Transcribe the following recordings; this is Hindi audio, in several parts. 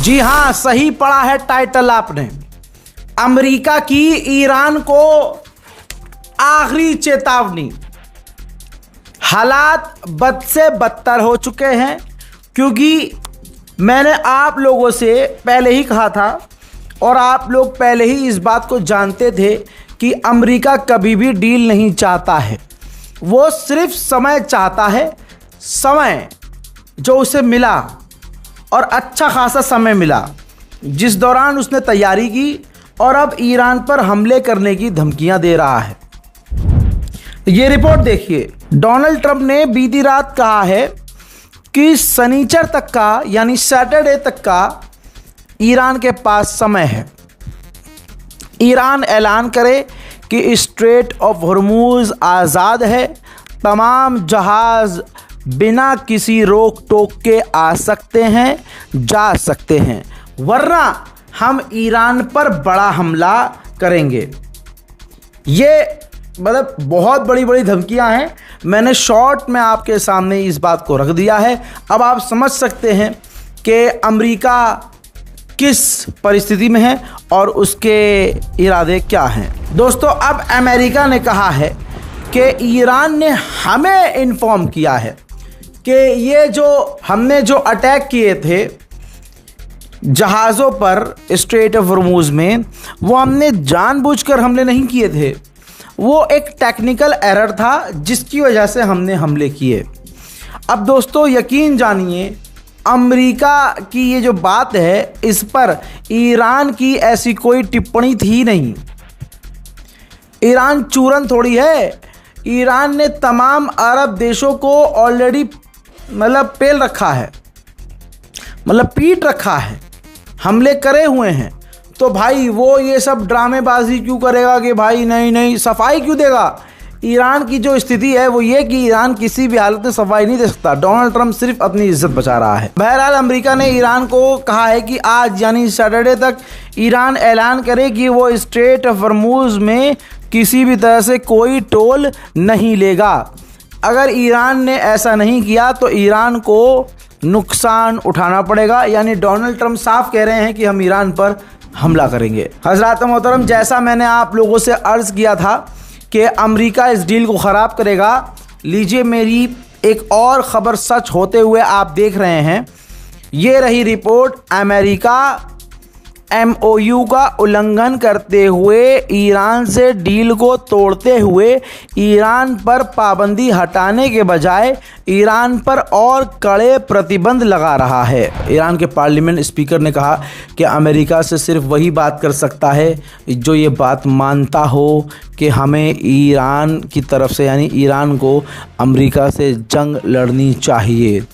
जी हां, सही पढ़ा है टाइटल आपने। अमेरिका की ईरान को आखिरी चेतावनी। हालात बद से बदतर हो चुके हैं, क्योंकि मैंने आप लोगों से पहले ही कहा था और आप लोग पहले ही इस बात को जानते थे कि अमेरिका कभी भी डील नहीं चाहता है। वो सिर्फ समय चाहता है, समय जो उसे मिला और अच्छा खासा समय मिला, जिस दौरान उसने तैयारी की और अब ईरान पर हमले करने की धमकियां दे रहा है। ये रिपोर्ट देखिए। डोनाल्ड ट्रंप ने बीती रात कहा है कि शनिचर तक का यानी सैटरडे तक का ईरान के पास समय है। ईरान ऐलान करे कि स्ट्रेट ऑफ हॉर्मूज आज़ाद है, तमाम जहाज़ बिना किसी रोक टोक के आ सकते हैं, जा सकते हैं, वरना हम ईरान पर बड़ा हमला करेंगे। ये मतलब बहुत बड़ी बड़ी धमकियां हैं। मैंने शॉर्ट में आपके सामने इस बात को रख दिया है। अब आप समझ सकते हैं कि अमेरिका किस परिस्थिति में है और उसके इरादे क्या हैं। दोस्तों, अब अमेरिका ने कहा है कि ईरान ने हमें इन्फॉर्म किया है कि ये जो हमने जो अटैक किए थे जहाज़ों पर स्ट्रेट ऑफ हॉर्मूज में, वो हमने जानबूझकर हमले नहीं किए थे। वो एक टेक्निकल एरर था जिसकी वजह से हमने हमले किए। अब दोस्तों यकीन जानिए, अमेरिका की ये जो बात है, इस पर ईरान की ऐसी कोई टिप्पणी थी नहीं। ईरान चूरन थोड़ी है। ईरान ने तमाम अरब देशों को ऑलरेडी मतलब पेल रखा है, मतलब पीट रखा है, हमले करे हुए हैं। तो भाई वो ये सब ड्रामेबाजी क्यों करेगा कि भाई नहीं सफाई क्यों देगा। ईरान की जो स्थिति है वो ये कि ईरान किसी भी हालत में सफाई नहीं दे सकता। डोनाल्ड ट्रंप सिर्फ अपनी इज्जत बचा रहा है। बहरहाल अमेरिका ने ईरान को कहा है कि आज यानी सैटरडे तक ईरान ऐलान करे कि वो स्ट्रेट ऑफ हॉर्मूज में किसी भी तरह से कोई टोल नहीं लेगा। अगर ईरान ने ऐसा नहीं किया तो ईरान को नुकसान उठाना पड़ेगा। यानी डोनाल्ड ट्रंप साफ कह रहे हैं कि हम ईरान पर हमला करेंगे। हजरात मोहतरम, जैसा मैंने आप लोगों से अर्ज़ किया था कि अमेरिका इस डील को ख़राब करेगा, लीजिए मेरी एक और ख़बर सच होते हुए आप देख रहे हैं। ये रही रिपोर्ट। अमेरिका MOU का उल्लंघन करते हुए ईरान से डील को तोड़ते हुए ईरान पर पाबंदी हटाने के बजाय ईरान पर और कड़े प्रतिबंध लगा रहा है। ईरान के पार्लियामेंट स्पीकर ने कहा कि अमेरिका से सिर्फ वही बात कर सकता है जो ये बात मानता हो कि हमें ईरान की तरफ से यानी ईरान को अमेरिका से जंग लड़नी चाहिए।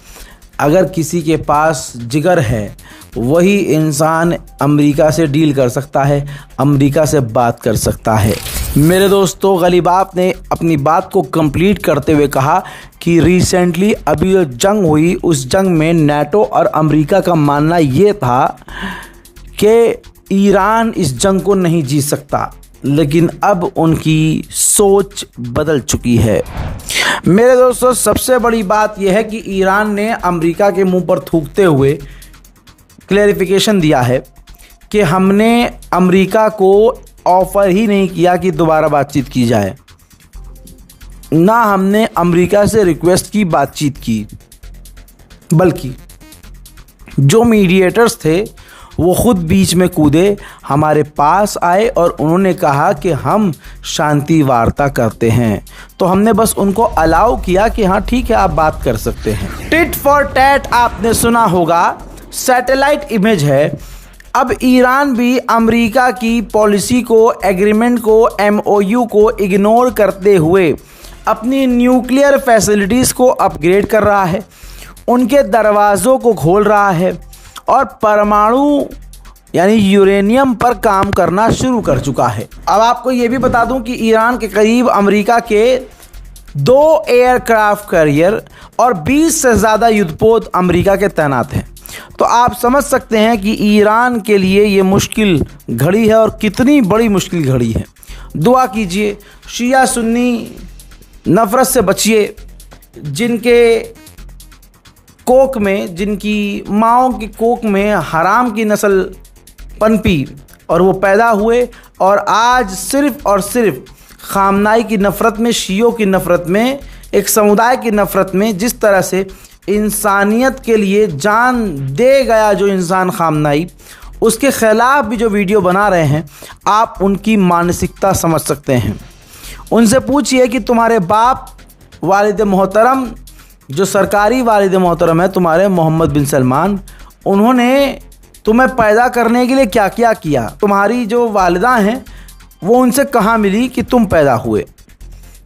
अगर किसी के पास जिगर है वही इंसान अमेरिका से डील कर सकता है, अमेरिका से बात कर सकता है। मेरे दोस्तों, गलीबाफ ने अपनी बात को कंप्लीट करते हुए कहा कि रिसेंटली अभी जो जंग हुई उस जंग में नाटो और अमेरिका का मानना ये था कि ईरान इस जंग को नहीं जीत सकता, लेकिन अब उनकी सोच बदल चुकी है। मेरे दोस्तों, सबसे बड़ी बात यह है कि ईरान ने अमेरिका के मुंह पर थूकते हुए क्लैरिफिकेशन दिया है कि हमने अमेरिका को ऑफ़र ही नहीं किया कि दोबारा बातचीत की जाए, ना हमने अमेरिका से रिक्वेस्ट की बातचीत की, बल्कि जो मीडिएटर्स थे वो खुद बीच में कूदे, हमारे पास आए और उन्होंने कहा कि हम शांति वार्ता करते हैं। तो हमने बस उनको अलाउ किया कि हाँ ठीक है, आप बात कर सकते हैं। टिट फॉर टैट आपने सुना होगा, सैटेलाइट इमेज है। अब ईरान भी अमेरिका की पॉलिसी को, एग्रीमेंट को, MOU को इग्नोर करते हुए अपनी न्यूक्लियर फैसिलिटीज़ को अपग्रेड कर रहा है, उनके दरवाज़ों को खोल रहा है और परमाणु यानी यूरेनियम पर काम करना शुरू कर चुका है। अब आपको ये भी बता दूं कि ईरान के करीब अमेरिका के 2 एयरक्राफ्ट कैरियर और 20 से ज़्यादा युद्धपोत अमेरिका के तैनात हैं। तो आप समझ सकते हैं कि ईरान के लिए ये मुश्किल घड़ी है और कितनी बड़ी मुश्किल घड़ी है। दुआ कीजिए, शिया सुन्नी नफ़रत से बचिए, जिनके कोख में, जिनकी माँओं की कोख में हराम की नस्ल पनपी और वो पैदा हुए, और आज सिर्फ़ और सिर्फ खामनाई की नफ़रत में, शियों की नफ़रत में, एक समुदाय की नफ़रत में, जिस तरह से इंसानियत के लिए जान दे गया जो इंसान खामनाई, उसके ख़िलाफ़ भी जो वीडियो बना रहे हैं, आप उनकी मानसिकता समझ सकते हैं। उनसे पूछिए कि तुम्हारे बाप वालिद मोहतरम, जो सरकारी वालिद मोहतरम है तुम्हारे, मोहम्मद बिन सलमान, उन्होंने तुम्हें पैदा करने के लिए क्या क्या किया। तुम्हारी जो वालिदा हैं वो उनसे कहाँ मिली कि तुम पैदा हुए,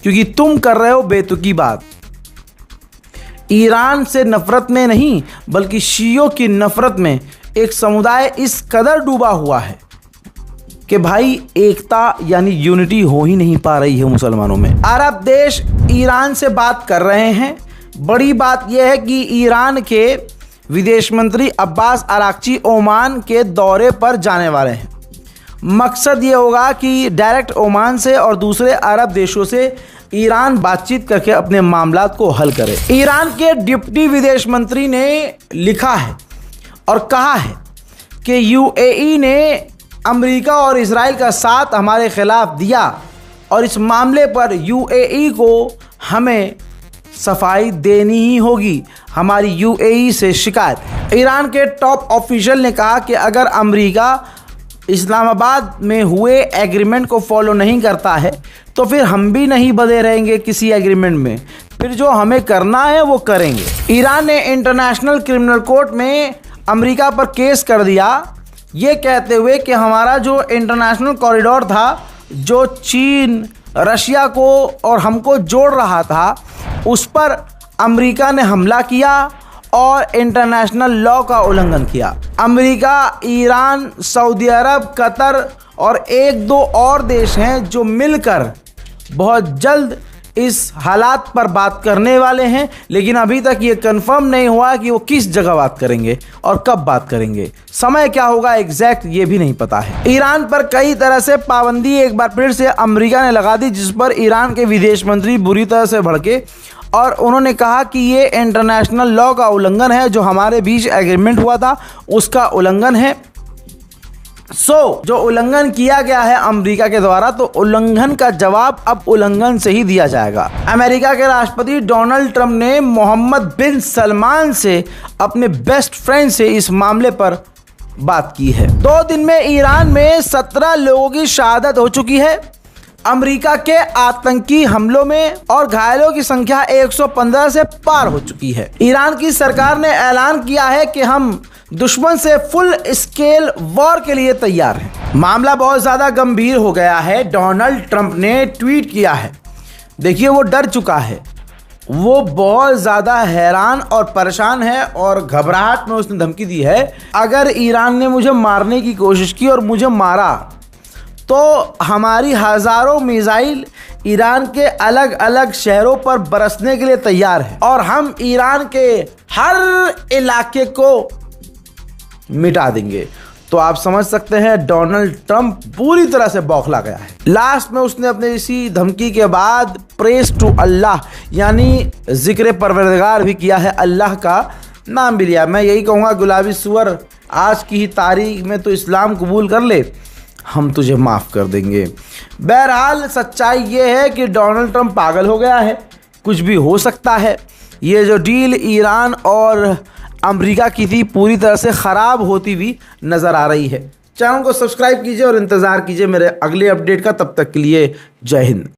क्योंकि तुम कर रहे हो बेतुकी बात। ईरान से नफ़रत में नहीं बल्कि शियों की नफ़रत में एक समुदाय इस कदर डूबा हुआ है कि भाई एकता यानी यूनिटी हो ही नहीं पा रही है मुसलमानों में। अरब देश ईरान से बात कर रहे हैं। बड़ी बात यह है कि ईरान के विदेश मंत्री अब्बास अराक्ची ओमान के दौरे पर जाने वाले हैं। मकसद ये होगा कि डायरेक्ट ओमान से और दूसरे अरब देशों से ईरान बातचीत करके अपने मामलात को हल करे। ईरान के डिप्टी विदेश मंत्री ने लिखा है और कहा है कि यूएई ने अमेरिका और इजराइल का साथ हमारे खिलाफ दिया और इस मामले पर यूएई को हमें सफाई देनी ही होगी, हमारी यूएई से शिकायत। ईरान के टॉप ऑफिशियल ने कहा कि अगर अमेरिका इस्लामाबाद में हुए एग्रीमेंट को फॉलो नहीं करता है तो फिर हम भी नहीं बंधे रहेंगे किसी एग्रीमेंट में, फिर जो हमें करना है वो करेंगे। ईरान ने इंटरनेशनल क्रिमिनल कोर्ट में अमेरिका पर केस कर दिया, ये कहते हुए कि हमारा जो इंटरनेशनल कॉरिडोर था, जो चीन, रशिया को और हमको जोड़ रहा था, उस पर अमेरिका ने हमला किया और इंटरनेशनल लॉ का उल्लंघन किया। अमेरिका, ईरान, सऊदी अरब, कतर और एक दो और देश हैं जो मिलकर बहुत जल्द इस हालात पर बात करने वाले हैं, लेकिन अभी तक ये कंफर्म नहीं हुआ कि वो किस जगह बात करेंगे और कब बात करेंगे। समय क्या होगा एग्जैक्ट ये भी नहीं पता है। ईरान पर कई तरह से पाबंदी एक बार फिर से अमेरिका ने लगा दी, जिस पर ईरान के विदेश मंत्री बुरी तरह से भड़के और उन्होंने कहा कि ये इंटरनेशनल लॉ का उल्लंघन है, जो हमारे बीच एग्रीमेंट हुआ था उसका उल्लंघन है। जो उल्लंघन किया गया है अमेरिका के द्वारा, तो उल्लंघन का जवाब अब उल्लंघन से ही दिया जाएगा। अमेरिका के राष्ट्रपति डोनाल्ड ट्रंप ने मोहम्मद बिन सलमान से, अपने बेस्ट फ्रेंड से, इस मामले पर बात की है। 2 दिन में ईरान में 17 लोगों की शहादत हो चुकी है अमेरिका के आतंकी हमलों में, और घायलों की संख्या 115 से पार हो चुकी है। ईरान की सरकार ने ऐलान किया है कि हम दुश्मन से फुल स्केल वॉर के लिए तैयार हैं। मामला बहुत ज़्यादा गंभीर हो गया है। डोनाल्ड ट्रंप ने ट्वीट किया है। देखिए, वो डर चुका है, वो बहुत ज़्यादा हैरान और परेशान है और घबराहट में उसने धमकी दी है, अगर ईरान ने मुझे मारने की कोशिश की और मुझे मारा तो हमारी हज़ारों मिसाइल ईरान के अलग अलग शहरों पर बरसने के लिए तैयार है और हम ईरान के हर इलाके को मिटा देंगे। तो आप समझ सकते हैं डोनाल्ड ट्रंप पूरी तरह से बौखला गया है। लास्ट में उसने अपने इसी धमकी के बाद प्रेस टू अल्लाह यानी जिक्र परवरदिगार भी किया है, अल्लाह का नाम भी लिया। मैं यही कहूँगा, गुलाबी सुअर, आज की ही तारीख में तो इस्लाम कबूल कर ले, हम तुझे माफ़ कर देंगे। बहरहाल सच्चाई ये है कि डोनाल्ड ट्रंप पागल हो गया है, कुछ भी हो सकता है। ये जो डील ईरान और अमेरिका की थी पूरी तरह से ख़राब होती हुई नज़र आ रही है। चैनल को सब्सक्राइब कीजिए और इंतज़ार कीजिए मेरे अगले अपडेट का। तब तक के लिए जय हिंद।